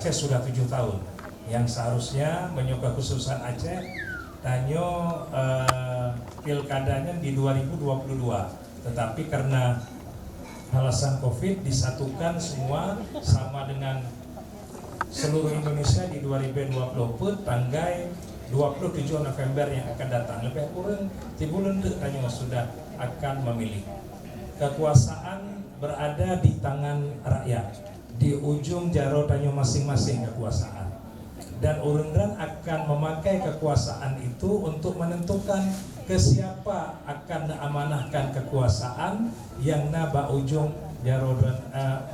Aceh sudah 7 tahun, yang seharusnya menyokong khususan Aceh tanyo pilkadanya di 2022, tetapi karena alasan COVID disatukan semua sama dengan seluruh Indonesia di 2020 tanggal 27 November yang akan datang. Lebih kurang 3 bulan tanyo sudah akan memilih. Kekuasaan berada di tangan rakyat, di ujung jaro tanyo masing-masing kekuasaan, dan urundan akan memakai kekuasaan itu untuk menentukan ke siapa akan amanahkan kekuasaan yang ba ujung jaro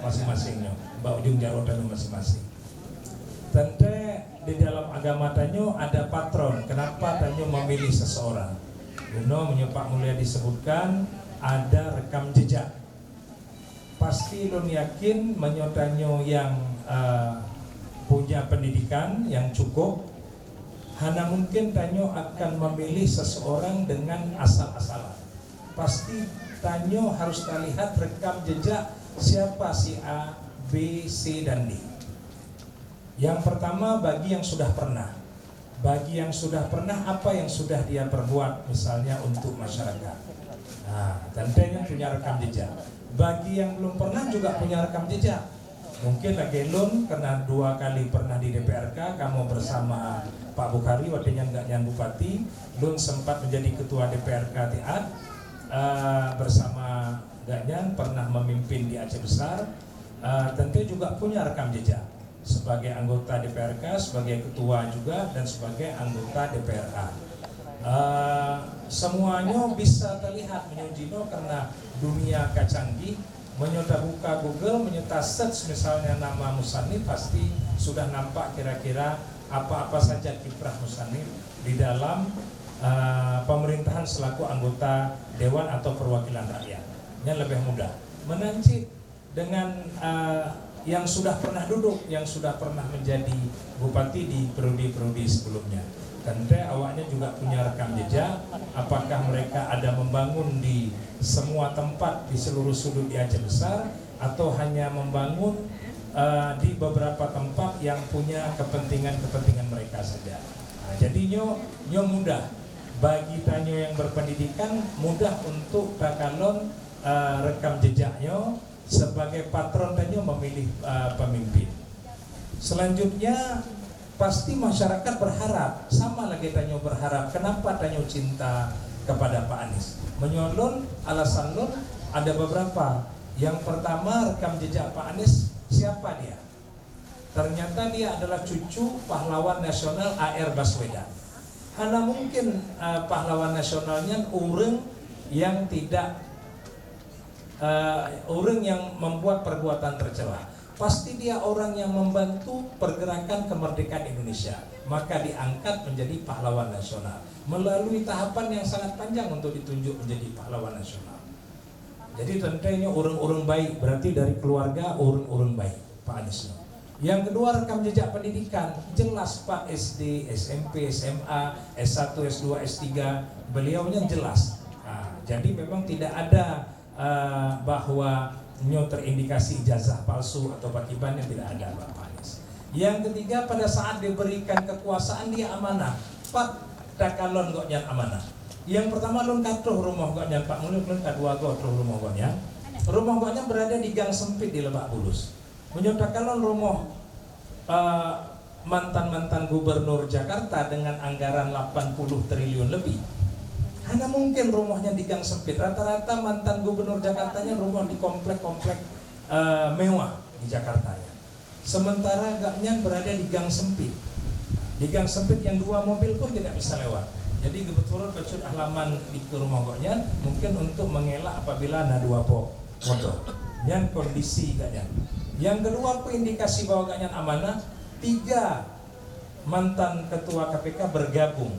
masing-masingnya, ba ujung jaro tanyo masing-masing. Tentu di dalam agama tanyo ada patron kenapa tanyo memilih seseorang. Menyepak mulia disebutkan ada rekam jejak. Pasti lun yakin menyotanyo yang punya pendidikan yang cukup, hana mungkin tanyo akan memilih seseorang dengan asal-asalan. Pasti tanyo harus terlihat rekam jejak siapa si A, B, C, dan D. Yang pertama bagi yang sudah pernah. Bagi yang sudah pernah, apa yang sudah dia perbuat misalnya untuk masyarakat. Nah, tentunya punya rekam jejak. Bagi yang belum pernah juga punya rekam jejak. Mungkin lagi lun karena 2 kali pernah di DPRK, kamu bersama Pak Bukhari waktunya nggak nyan bupati, lun sempat menjadi ketua DPRK Tiat, bersama Ganyan pernah memimpin di Aceh Besar, tentu juga punya rekam jejak sebagai anggota DPRK, sebagai ketua juga, dan sebagai anggota DPRA. Semuanya bisa terlihat menyujino karena dunia canggih. Menyota buka Google, menyota search misalnya nama Musannif, pasti sudah nampak kira-kira apa-apa saja kiprah Musannif di dalam pemerintahan selaku anggota Dewan atau Perwakilan Rakyat. Ini lebih mudah menancip dengan yang sudah pernah duduk, yang sudah pernah menjadi bupati di periode-periode sebelumnya. Tentu awaknya juga punya rekam jejak, apakah mereka ada membangun di semua tempat di seluruh sudut di Aceh Besar, atau hanya membangun di beberapa tempat yang punya kepentingan mereka saja. Nah, jadi nyo mudah bagi tanyo yang berpendidikan, mudah untuk takalon rekam jejaknya sebagai patron tanyo memilih pemimpin. Selanjutnya pasti masyarakat berharap, sama lagi tanyo berharap, kenapa tanyo cinta kepada Pak Anies. Menyolon alasan lun ada beberapa. Yang pertama, rekam jejak Pak Anies, siapa dia? Ternyata dia adalah cucu pahlawan nasional A.R. Baswedan. Hanya mungkin pahlawan nasionalnya orang yang tidak orang yang membuat perbuatan tercela. Pasti dia orang yang membantu pergerakan kemerdekaan Indonesia, maka diangkat menjadi pahlawan nasional melalui tahapan yang sangat panjang untuk ditunjuk menjadi pahlawan nasional. Jadi tentunya orang-orang baik, berarti dari keluarga orang-orang baik Pak Anies. Yang kedua, rekam jejak pendidikan, jelas Pak SD, SMP, SMA, S1, S2, S3, beliaunya jelas. Nah, jadi memang tidak ada bahwa nyo terindikasi ijazah palsu atau pakiban, yang tidak ada Pak Anies. Yang ketiga, pada saat diberikan kekuasaan dia amanah. Pak dakalon goknya amanah. Yang pertama lun katuh rumah goknya Pak Muluk, lun kedua katuh rumah goknya. Rumah goknya berada di gang sempit di Lebak Bulus. Menyotakalon rumah mantan-mantan gubernur Jakarta dengan anggaran 80 triliun lebih. Hanya mungkin rumahnya di gang sempit. Rata-rata mantan gubernur Jakartanya rumah di komplek-komplek mewah di Jakarta ya. Sementara gaknya berada di gang sempit. Di gang sempit yang 2 mobil pun tidak bisa lewat. Jadi kebetulan pecut halaman di rumah gaknya mungkin untuk mengelak apabila ada 2 motor. Yang kondisi gaknya. Yang kedua, indikasi bahwa gaknya amanah, 3 mantan ketua KPK bergabung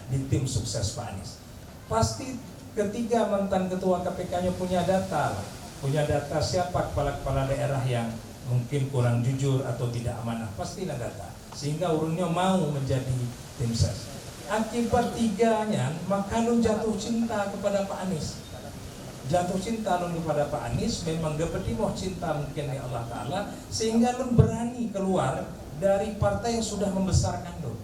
di tim sukses Pak Anies. Pasti ketiga mantan ketua KPK-nya punya data siapa kepala-kepala daerah yang mungkin kurang jujur atau tidak amanah, pasti ada data. Sehingga urunnya mau menjadi tim ses. Akibat 3-nya, maka lu jatuh cinta kepada Pak Anies. jatuh cinta lun kepada Pak Anies, memang gepetimoh cinta mungkin ya Allah Ta'ala, sehingga lun berani keluar dari partai yang sudah membesarkan lun.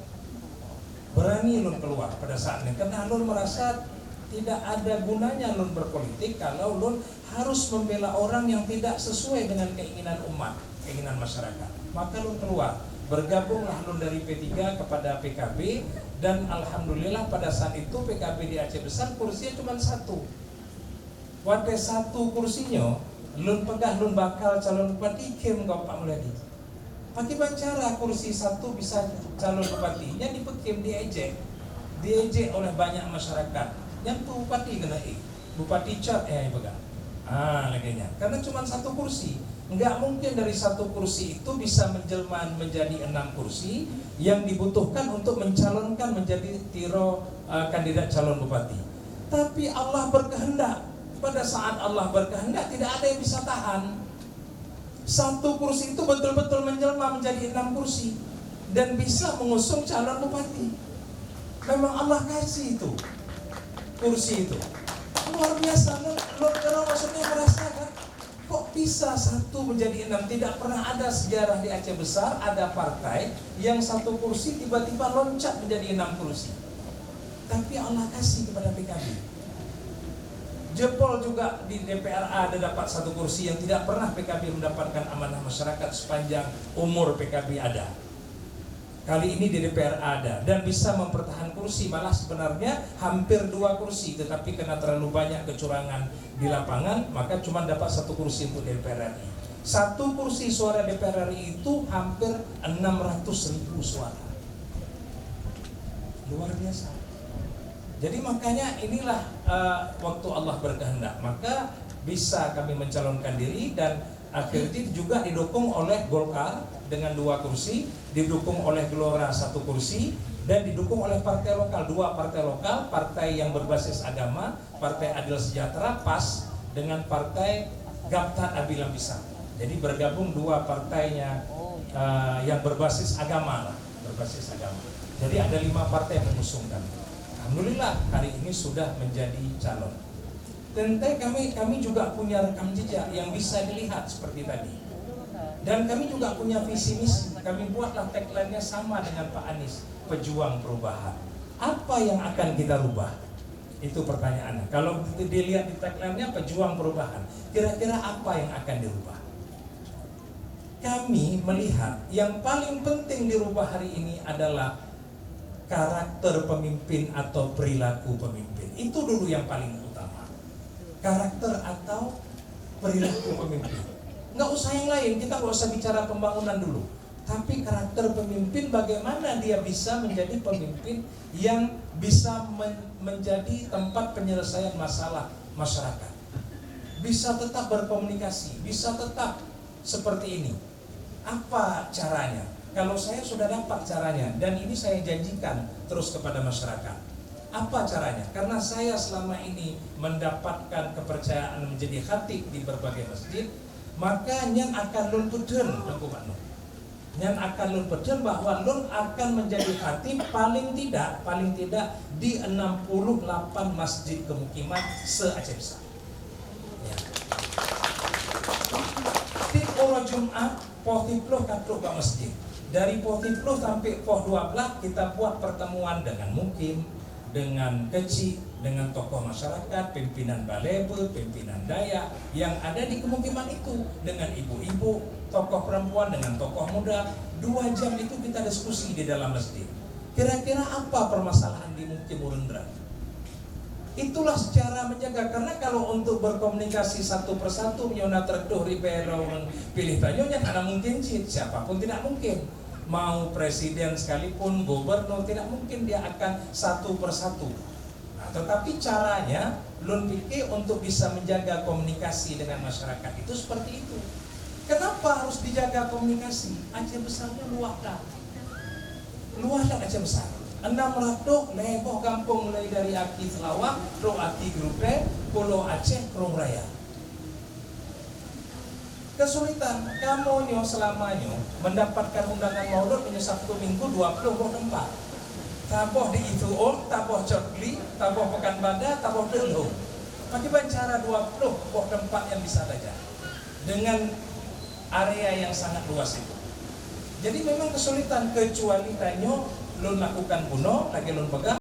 Berani lun keluar pada saat ini, karena lun merasa tidak ada gunanya lun berpolitik kalau lun harus membela orang yang tidak sesuai dengan keinginan umat, keinginan masyarakat. Maka lun keluar, bergabunglah lun dari P3 kepada PKB, dan alhamdulillah pada saat itu PKB di Aceh Besar kursinya cuma satu. Wadah satu kursinya, lun pegah lun bakal calon bupati kem kau Pak Mulyadi. Pakai cara kursi satu bisa calon bupati, yang dipekim diejek oleh banyak masyarakat. Yang tuh bupati kena bupati cat yang pegang. Laginya, karena cuma satu kursi. Enggak mungkin dari satu kursi itu bisa menjelma menjadi 6 kursi yang dibutuhkan untuk mencalonkan menjadi kandidat calon bupati. Tapi Allah berkehendak. Pada saat Allah berkehendak tidak ada yang bisa tahan. Satu kursi itu betul-betul menjelma menjadi 6 kursi dan bisa mengusung calon bupati. Memang Allah kasih itu kursi itu. Luar biasa. Kalau maksudnya merasakan kok bisa satu menjadi 6. Tidak pernah ada sejarah di Aceh Besar ada partai yang satu kursi tiba-tiba loncat menjadi 6 kursi. Tapi Allah kasih kepada PKB. Jepol juga di DPR ada dapat satu kursi yang tidak pernah PKB mendapatkan amanah masyarakat sepanjang umur PKB ada. Kali ini di DPR ada dan bisa mempertahankan kursi, malah sebenarnya hampir 2 kursi, tetapi karena terlalu banyak kecurangan di lapangan maka cuma dapat satu kursi untuk DPR RI. Satu kursi suara DPR RI itu hampir 600.000 suara. Luar biasa. Jadi makanya inilah waktu Allah berkehendak, maka bisa kami mencalonkan diri, dan akhirnya juga didukung oleh Golkar dengan 2 kursi, didukung oleh Gelora 1 kursi, dan didukung oleh partai lokal, 2 partai lokal, partai yang berbasis agama, Partai Adil Sejahtera PAS dengan Partai Gapta Abilam Bisa. Jadi bergabung 2 partainya yang berbasis agama lah, berbasis agama. Jadi ada 5 partai yang mengusungkan. Alhamdulillah hari ini sudah menjadi calon. Tentu kami juga punya rekam jejak yang bisa dilihat seperti tadi. Dan kami juga punya visi misi. Kami buatlah tagline-nya sama dengan Pak Anies, pejuang perubahan. Apa yang akan kita rubah? Itu pertanyaannya. Kalau dilihat di tagline-nya pejuang perubahan, kira-kira apa yang akan dirubah? Kami melihat yang paling penting dirubah hari ini adalah karakter pemimpin atau perilaku pemimpin. Itu dulu yang paling utama. Karakter atau perilaku pemimpin. Nggak usah yang lain, kita nggak usah bicara pembangunan dulu. Tapi karakter pemimpin, bagaimana dia bisa menjadi pemimpin yang bisa menjadi tempat penyelesaian masalah masyarakat. Bisa tetap berkomunikasi, bisa tetap seperti ini. Apa caranya? Kalau saya sudah dapat caranya, dan ini saya janjikan terus kepada masyarakat. Apa caranya? Karena saya selama ini mendapatkan kepercayaan menjadi khatib di berbagai masjid, maka nyan akan lun peden, nyan akan lun peden bahwa lun akan menjadi khatib paling tidak di 68 masjid kemukiman se-Aceh Besar. Ya. Di Oro Jumat, poh 30 katruk ke masjid. Dari poh 30 sampai poh 12 kita buat pertemuan dengan mukim, dengan kecil, dengan tokoh masyarakat, pimpinan balebe, pimpinan Dayak yang ada di kemukiman itu, dengan ibu-ibu, tokoh perempuan, dengan tokoh muda. 2 jam itu kita diskusi di dalam masjid. Kira-kira apa permasalahan di mukim Urendra? Itulah secara menjaga, karena kalau untuk berkomunikasi satu persatu nyona terduh ribero pilih tanyonya karena mungkin siapapun tidak mungkin. Mau presiden sekalipun, gubernur, tidak mungkin dia akan satu persatu. Nah, tetapi caranya lun pikir untuk bisa menjaga komunikasi dengan masyarakat itu seperti itu. Kenapa harus dijaga komunikasi? Aceh Besarnya luas dah Aceh Besar. 600 leboh kampung mulai dari Aki Selawak, Ro Aki Grupe, Pulau Aceh, Krung Raya. Kesulitan kamu selamanya mendapatkan undangan maulud punya Sabtu Minggu 20 tempat. Taboh di Ituon, taboh Cokli, taboh Pekanbadak, taboh Delung. Bagaimana cara 20 kok tempat yang bisa saja dengan area yang sangat luas itu. Jadi memang kesulitan, kecuali tanyo lun lakukan kuno lagi lun pegang